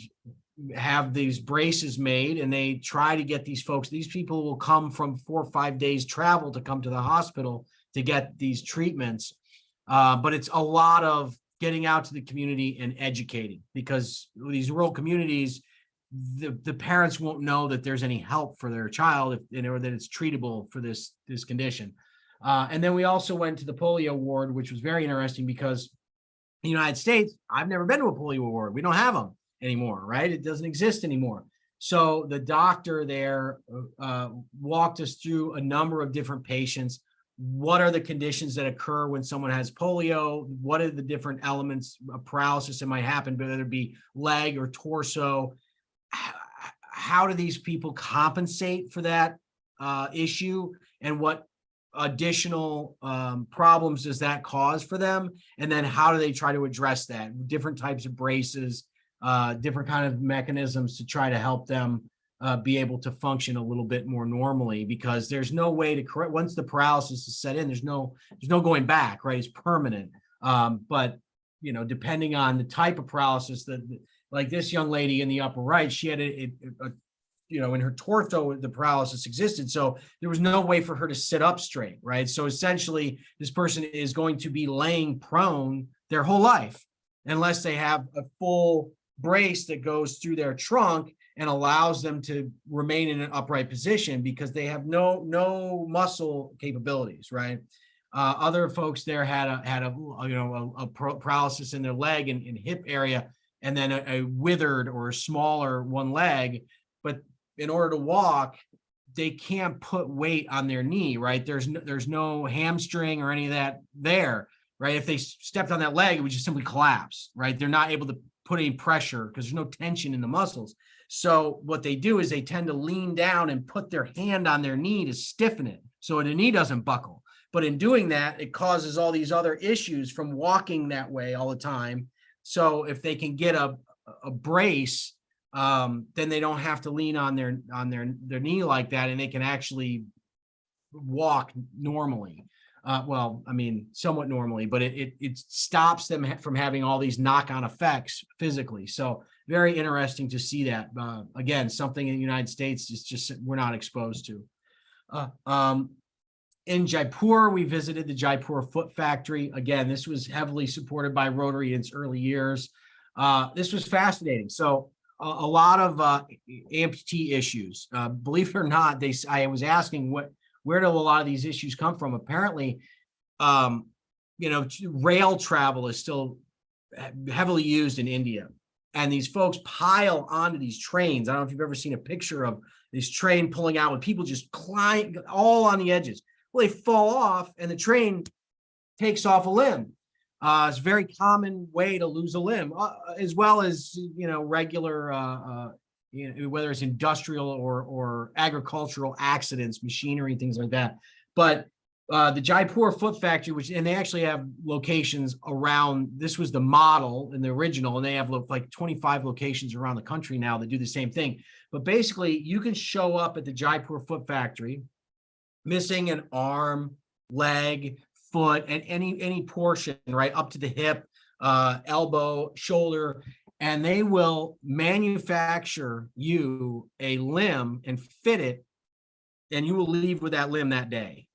have these braces made, and they try to get these people will come from 4 or 5 days travel to come to the hospital to get these treatments. But it's a lot of getting out to the community and educating, because these rural communities, the parents won't know that there's any help for their child, or that it's treatable for this condition. And then we also went to the polio ward, which was very interesting, because in the United States, I've never been to a polio ward. We don't have them anymore, right? It doesn't exist anymore. So the doctor there walked us through a number of different patients. What are the conditions that occur when someone has polio? What are the different elements of paralysis that might happen, whether it be leg or torso? How do these people compensate for that issue, and what additional problems does that cause for them? And then how do they try to address that? Different types of braces, different kind of mechanisms to try to help them be able to function a little bit more normally, because there's no way to correct once the paralysis is set in. There's no going back, right? It's permanent. But depending on the type of paralysis, like this young lady in the upper right, she had in her torso, the paralysis existed. So there was no way for her to sit up straight, right? So essentially, this person is going to be laying prone their whole life, unless they have a full brace that goes through their trunk and allows them to remain in an upright position, because they have no muscle capabilities, right? Other folks there had a paralysis in their leg and hip area, and then a withered or a smaller one leg. But in order to walk, they can't put weight on their knee, right? There's no hamstring or any of that there, right? If they stepped on that leg, it would just simply collapse, right? They're not able to put any pressure because there's no tension in the muscles. So what they do is they tend to lean down and put their hand on their knee to stiffen it so the knee doesn't buckle. But in doing that, it causes all these other issues from walking that way all the time. So if they can get a brace, then they don't have to lean on their knee like that, and they can actually walk normally. Somewhat normally, but it stops them from having all these knock-on effects physically. So very interesting to see that. Again, something in the United States is just we're not exposed to. In Jaipur, we visited the Jaipur Foot Factory. Again, this was heavily supported by Rotary in its early years. This was fascinating. So a lot of amputee issues. Believe it or not, I was asking where do a lot of these issues come from? Apparently, rail travel is still heavily used in India. And these folks pile onto these trains. I don't know if you've ever seen a picture of this train pulling out with people just climb all on the edges. Well, they fall off and the train takes off a limb. It's a very common way to lose a limb, as well as, regular, whether it's industrial or agricultural accidents, machinery, things like that. But The Jaipur Foot Factory, and they actually have locations around, this was the model in the original, and they have like 25 locations around the country now that do the same thing. But basically, you can show up at the Jaipur Foot Factory, missing an arm, leg, foot, and any portion, right, up to the hip, elbow, shoulder, and they will manufacture you a limb and fit it, and you will leave with that limb that day.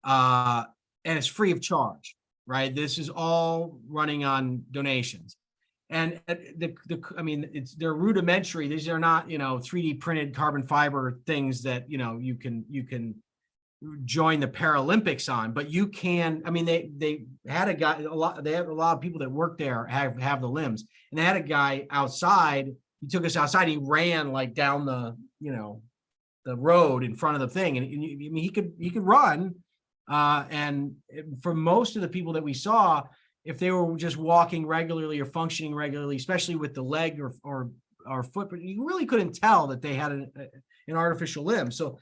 And it's free of charge, right? This is all running on donations. And I mean, they're rudimentary. These are not, 3D printed carbon fiber things that, you can join the Paralympics on, but you can, I mean, they had a guy, they have a lot of people that work there have the limbs, and they had a guy outside. He took us outside. He ran like down the, the road in front of the thing. And I mean, he could run. And for most of the people that we saw, if they were just walking regularly or functioning regularly, especially with the leg or foot, but you really couldn't tell that they had an artificial limb. So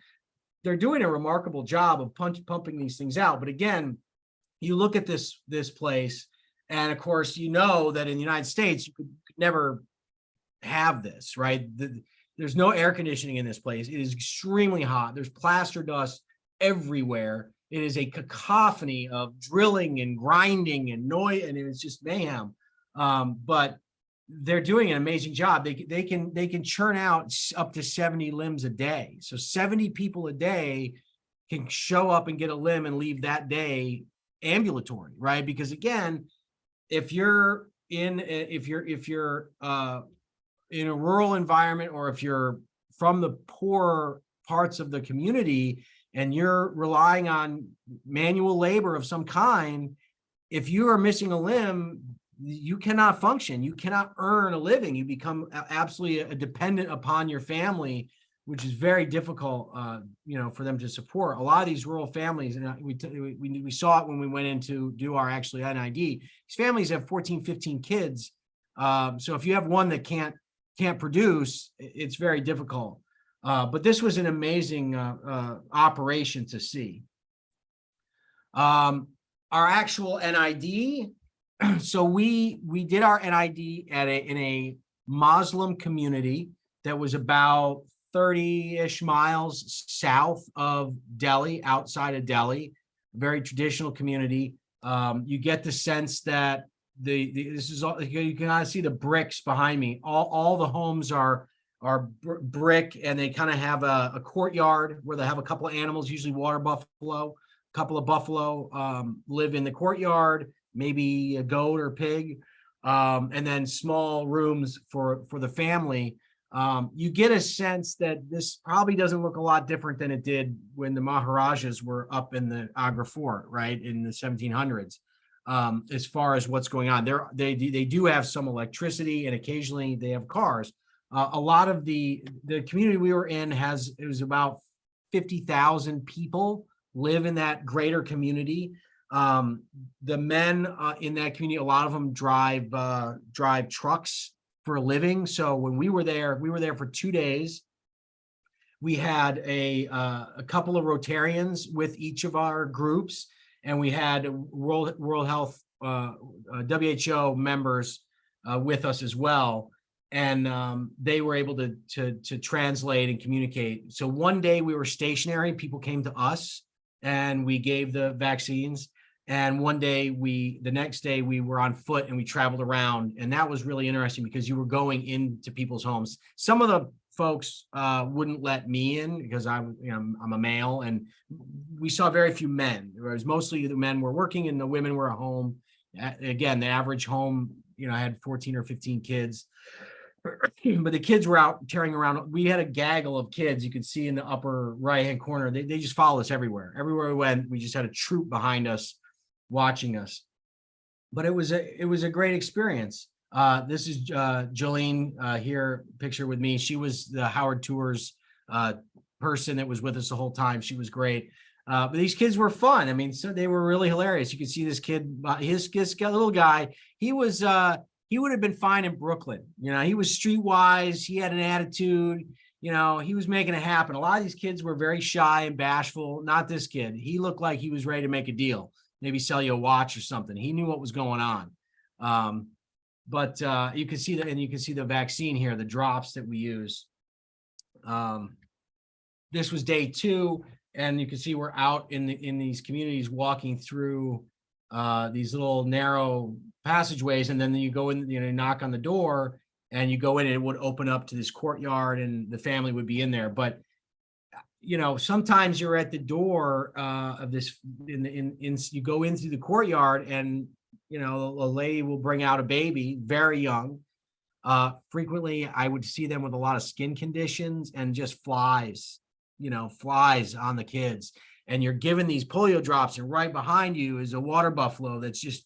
they're doing a remarkable job of pumping these things out. But again, you look at this place, and of course, that in the United States, you could never have this, right? There's no air conditioning in this place. It is extremely hot. There's plaster dust everywhere. It is a cacophony of drilling and grinding and noise, and it's just mayhem. But they're doing an amazing job. They can churn out up to 70 limbs a day. So 70 people a day can show up and get a limb and leave that day ambulatory, right? Because again, if you're in a rural environment, or if you're from the poor parts of the community and you're relying on manual labor of some kind, if you are missing a limb, you cannot function. You cannot earn a living. You become absolutely dependent upon your family, which is very difficult, for them to support. A lot of these rural families, and we saw it when we went in to do our actually NID. These families have 14, 15 kids. So if you have one that can't produce, it's very difficult. But this was an amazing operation to see. Our actual NID. So we did our NID in a Muslim community that was about 30-ish miles south of Delhi, outside of Delhi, a very traditional community. You get the sense that this is all, you can kind of see the bricks behind me. All the homes are brick, and they kind of have a courtyard where they have a couple of animals, usually water buffalo. A couple of buffalo live in the courtyard, maybe a goat or pig, and then small rooms for the family. You get a sense that this probably doesn't look a lot different than it did when the Maharajas were up in the Agra Fort, right, in the 1700s. As far as what's going on there, they do have some electricity, and occasionally they have cars. A lot of the community we were in it was about 50,000 people live in that greater community. The men in that community, a lot of them drive trucks for a living. So when we were there for 2 days. We had a couple of Rotarians with each of our groups, and we had World Health WHO members with us as well. And they were able to translate and communicate. So one day we were stationary, people came to us and we gave the vaccines. And the next day we were on foot and we traveled around. And that was really interesting because you were going into people's homes. Some of the folks wouldn't let me in because I'm a male, and we saw very few men. Whereas mostly the men were working and the women were at home. Again, the average home, had 14 or 15 kids. But the kids were out tearing around. We had a gaggle of kids you could see in the upper right-hand corner. They just followed us everywhere. Everywhere we went, we just had a troop behind us watching us. But it was a great experience. This is Jolene here, picture with me. She was the Howard Tours person that was with us the whole time. She was great. But these kids were fun. I mean, so they were really hilarious. You could see this kid, his little guy, he would have been fine in Brooklyn. He was streetwise. He had an attitude. you know, he was making it happen. A lot of these kids were very shy and bashful. Not this kid. He looked like he was ready to make a deal, maybe sell you a watch or something. He knew what was going on. But you can see that, and you can see the vaccine here, the drops that we use. This was day 2, and you can see we're out in these communities walking through these little narrow passageways, and then you go in, you know, knock on the door, and you go in, and it would open up to this courtyard, and the family would be in there. But you know, sometimes you're at the door of this, you go in through the courtyard, and you know, a lady will bring out a baby, very young. Frequently, I would see them with a lot of skin conditions and just flies, you know, flies on the kids. And you're given these polio drops, and right behind you is a water buffalo that's just,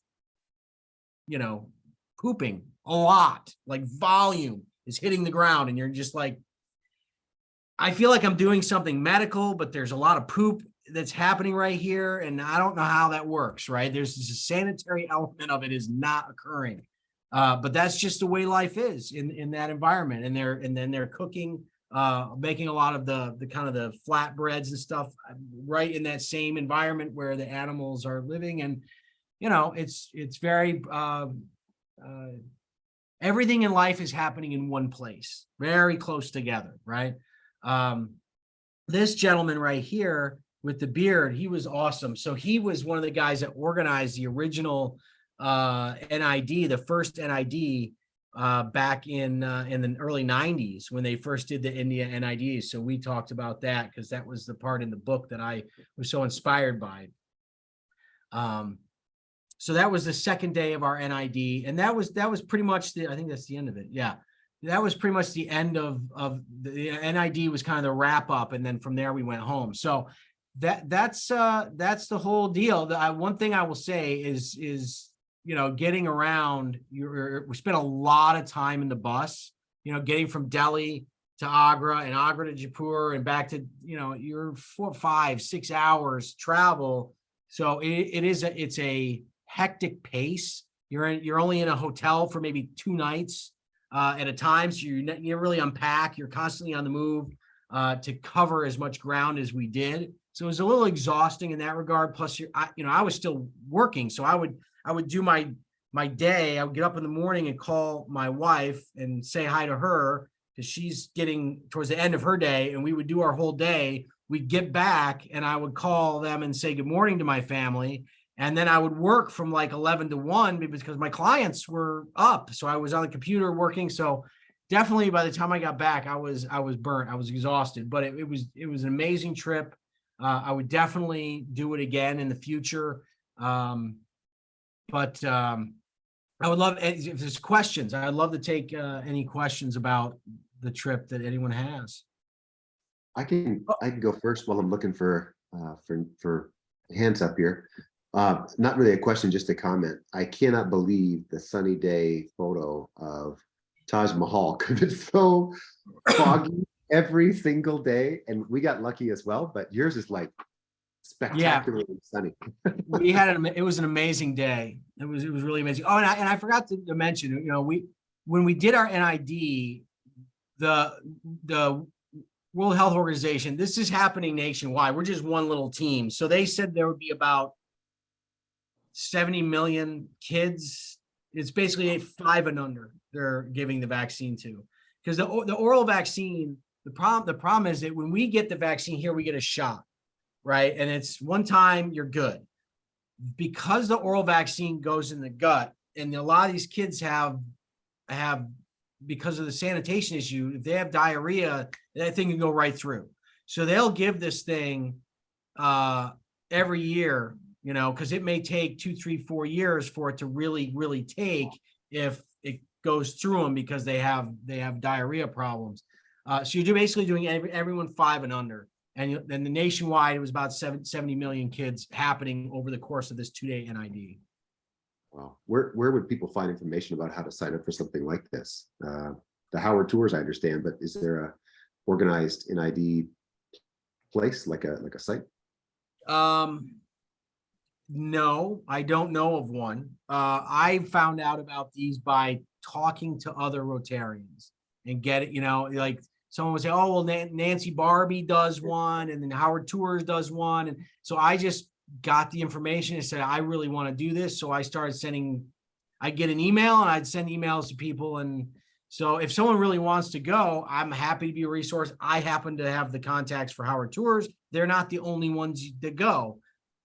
you know, pooping a lot, like volume is hitting the ground. And you're just like, I feel like I'm doing something medical, but there's a lot of poop that's happening right here. And I don't know how that works, right? There's this sanitary element of it is not occurring. But that's just the way life is in that environment. And then they're cooking, making a lot of the kind of the flatbreads and stuff right in that same environment where the animals are living. And, you know, it's very, everything in life is happening in one place, very close together, right? This gentleman right here with the beard, he was awesome. So he was one of the guys that organized the original NID, the first NID back in the early 90s when they first did the India NID. So we talked about that because that was the part in the book that I was so inspired by. So that was the second day of our NID, and that was pretty much I think that's the end of it. Yeah. That was pretty much the end of the NID was kind of the wrap up. And then from there we went home. So that's the whole deal. One thing I will say is, you know, getting around, we spent a lot of time in the bus, you know, getting from Delhi to Agra and Agra to Jaipur and back to, you know, you're 4, 5, 6 hours travel. So it's a hectic pace. You're only in a hotel for maybe 2 nights at a time. So you really unpack, you're constantly on the move to cover as much ground as we did. So it was a little exhausting in that regard. Plus, I was still working. So I would do my day. I would get up in the morning and call my wife and say hi to her because she's getting towards the end of her day, and we would do our whole day. We'd get back and I would call them and say good morning to my family. And then I would work from like 11 to 1 because my clients were up. So I was on the computer working. So definitely by the time I got back, I was burnt. I was exhausted, but it was an amazing trip. I would definitely do it again in the future. But I would love, if there's questions, I'd love to take any questions about the trip that anyone has. I can go first while I'm looking for hands up here. Not really a question, just a comment. I cannot believe the sunny day photo of Taj Mahal because it's so foggy every single day, and we got lucky as well. But yours is like spectacularly sunny. We had it was an amazing day. It was really amazing. Oh, and I forgot to mention, you know, when we did our NID, the World Health Organization, this is happening nationwide. We're just one little team. So they said there would be about 70 million kids. It's basically 5 and under they're giving the vaccine to, because the oral vaccine, the problem is that when we get the vaccine here, we get a shot, right? And it's one time, you're good. Because the oral vaccine goes in the gut, and a lot of these kids have because of the sanitation issue, if they have diarrhea, that thing can go right through. So they'll give this thing every year, you know, because it may take 2, 3, 4 years for it to really, really take if it goes through them because they have diarrhea problems. So you're basically doing everyone 5 and under. And then the nationwide, it was about 70 million kids happening over the course of this 2-day NID. Wow. Where would people find information about how to sign up for something like this? The Howard Tours, I understand, but is there a organized NID place like a site? No, I don't know of one. I found out about these by talking to other Rotarians and get it, you know, like someone would say, oh, well, Nancy Barbie does one, and then Howard Tours does one. And so I just got the information and said, I really want to do this. So I started sending, I'd get an email and I'd send emails to people. And so if someone really wants to go, I'm happy to be a resource. I happen to have the contacts for Howard Tours. They're not the only ones that go.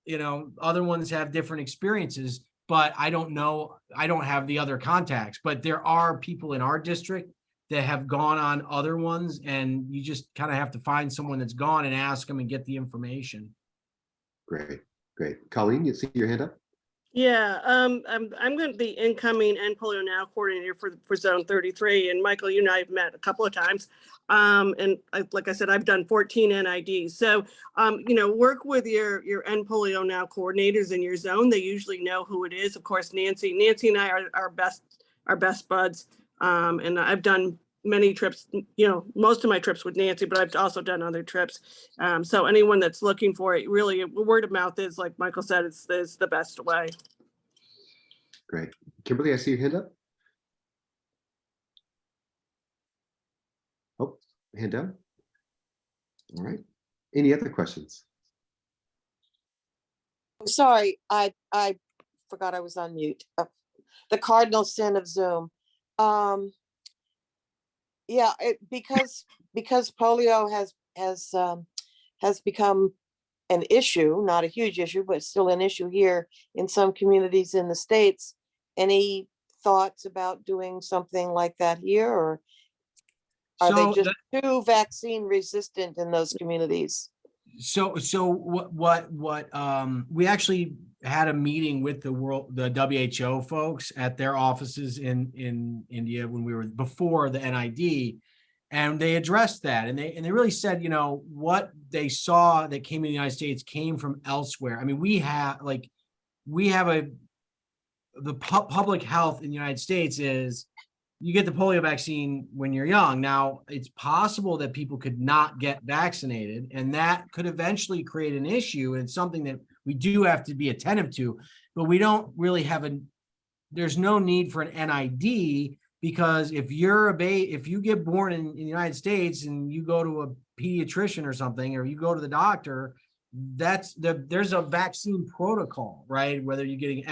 You know, other ones have different experiences, but I don't know. I don't have the other contacts, but there are people in our district that have gone on other ones, and you just kind of have to find someone that's gone and ask them and get the information. Great, great. Colleen, you see your hand up? Yeah, I'm going to be incoming and Polio Now coordinator for Zone 33. And Michael, you and I have met a couple of times. Like I said, I've done 14 NIDs. So, work with your End Polio Now coordinators in your zone. They usually know who it is. Of course, Nancy and I are best buds. And I've done many trips, most of my trips with Nancy, but I've also done other trips. So anyone that's looking for it, really, word of mouth is, like Michael said, is the best way. Great. Kimberly, I see your hand up. Oh, hand down. All right. Any other questions? Sorry, I forgot I was on mute. The cardinal sin of Zoom. Yeah, because polio has become an issue, not a huge issue, but still an issue here in some communities in the States. Any thoughts about doing something like that here, or are they just too vaccine resistant in those communities? So what we actually had a meeting with the WHO folks at their offices in India when we were before the NID, and they addressed that, and they really said, what they saw that came in the United States came from elsewhere. I mean, we have the public health in the United States is you get the polio vaccine when you're young. Now, it's possible that people could not get vaccinated, and that could eventually create an issue. And something that we do have to be attentive to, but we don't really have there's no need for an NID, because if you get born in the United States and you go to a pediatrician or something, or you go to the doctor, there's a vaccine protocol, right? Whether you're getting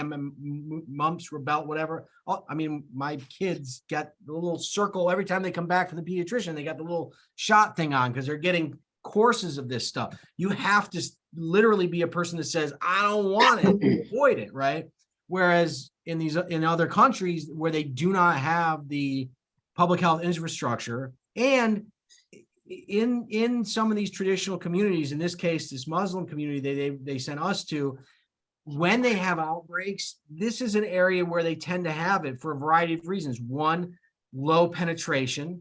mumps, rubella, whatever. I mean, my kids got the little circle every time they come back from the pediatrician. They got the little shot thing on because they're getting courses of this stuff. You have to literally be a person that says, I don't want it, to avoid it, right? Whereas in other countries where they do not have the public health infrastructure, and in some of these traditional communities, in this case, this Muslim community they sent us to, when they have outbreaks, this is an area where they tend to have it for a variety of reasons. One, low penetration,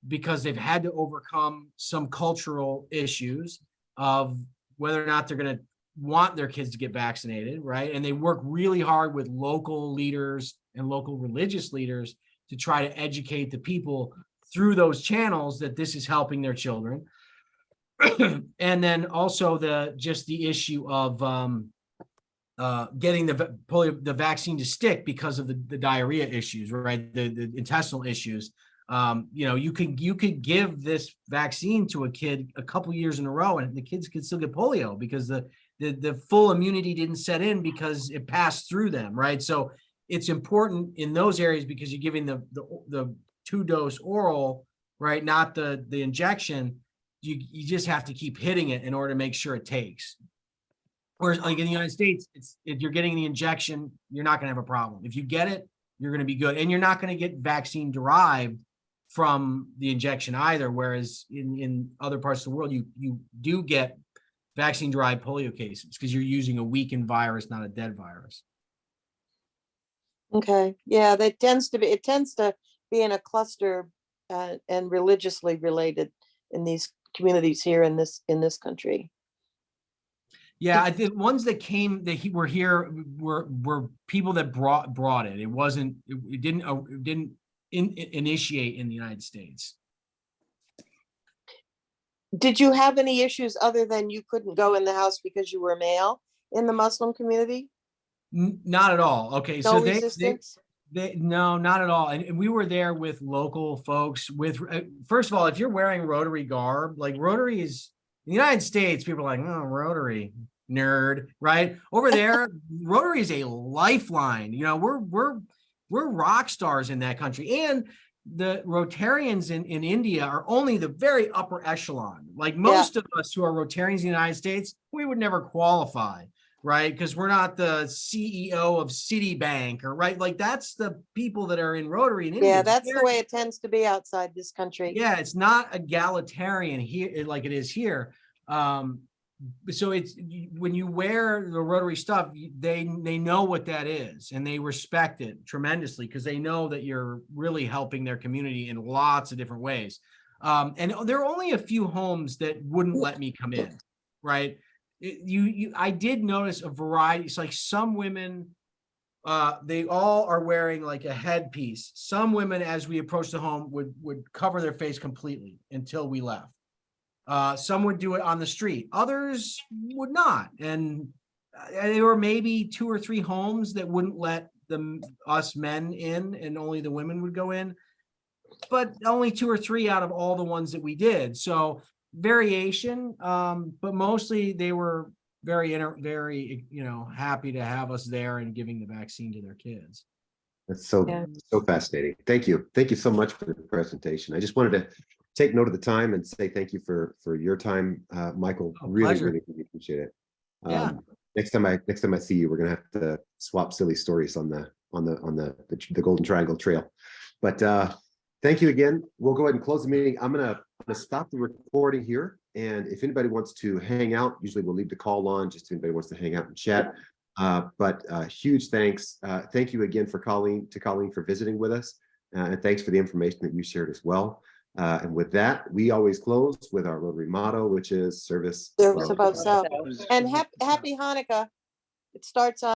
because they've had to overcome some cultural issues of whether or not they're going to want their kids to get vaccinated, right? And they work really hard with local leaders and local religious leaders to try to educate the people through those channels that this is helping their children. And then also the issue of getting the vaccine to stick because of the diarrhea issues, right? The intestinal issues. You could give this vaccine to a kid a couple years in a row, and the kids could still get polio because the full immunity didn't set in because it passed through them, right? So it's important in those areas because you're giving the 2-dose oral, right? Not the injection. You just have to keep hitting it in order to make sure it takes. Whereas like in the United States, if you're getting the injection, you're not going to have a problem. If you get it, you're going to be good. And you're not going to get vaccine derived from the injection either. Whereas in other parts of the world, you do get vaccine derived polio cases because you're using a weakened virus, not a dead virus. Okay. Yeah, it tends to be in a cluster and religiously related in these communities here in this country. Yeah, the ones that were here were people that brought it. It didn't initiate in the United States. Did you have any issues other than you couldn't go in the house because you were male in the Muslim community? Not at all. Okay, no resistance? No, not at all. And we were there with local folks with, first of all, if you're wearing Rotary garb, like Rotary is in the United States, people are like, oh, Rotary nerd, right? Over there, Rotary is a lifeline. You know, we're rock stars in that country. And the Rotarians in India are only the very upper echelon. Like most of us who are Rotarians in the United States, we would never qualify, right? Because we're not the CEO of Citibank or right. Like that's the people that are in Rotary in India. Yeah, that's the way it tends to be outside this country. Yeah, it's not egalitarian here like it is here. So it's when you wear the Rotary stuff, they know what that is and they respect it tremendously because they know that you're really helping their community in lots of different ways. And there are only a few homes that wouldn't let me come in, right? I did notice a variety. It's like some women, they all are wearing like a headpiece. Some women, as we approached the home, would cover their face completely until we left. Some would do it on the street. Others would not. And there were maybe 2 or 3 homes that wouldn't let us men in and only the women would go in. But only 2 or 3 out of all the ones that we did. So variation, but mostly they were very, happy to have us there and giving the vaccine to their kids. That's so fascinating. Thank you. Thank you so much for the presentation. I just wanted to take note of the time and say thank you for your time, Michael. Really appreciate it. Next time I see you, we're gonna have to swap silly stories on the Golden Triangle Trail. But thank you again. We'll go ahead and close the meeting. I'm gonna stop the recording here. And if anybody wants to hang out, usually we'll leave the call on just if anybody wants to hang out and chat. But huge thanks. Thank you again for Colleen for visiting with us. And thanks for the information that you shared as well. And with that, we always close with our Rotary motto, which is service Above self. And happy Hanukkah. It starts on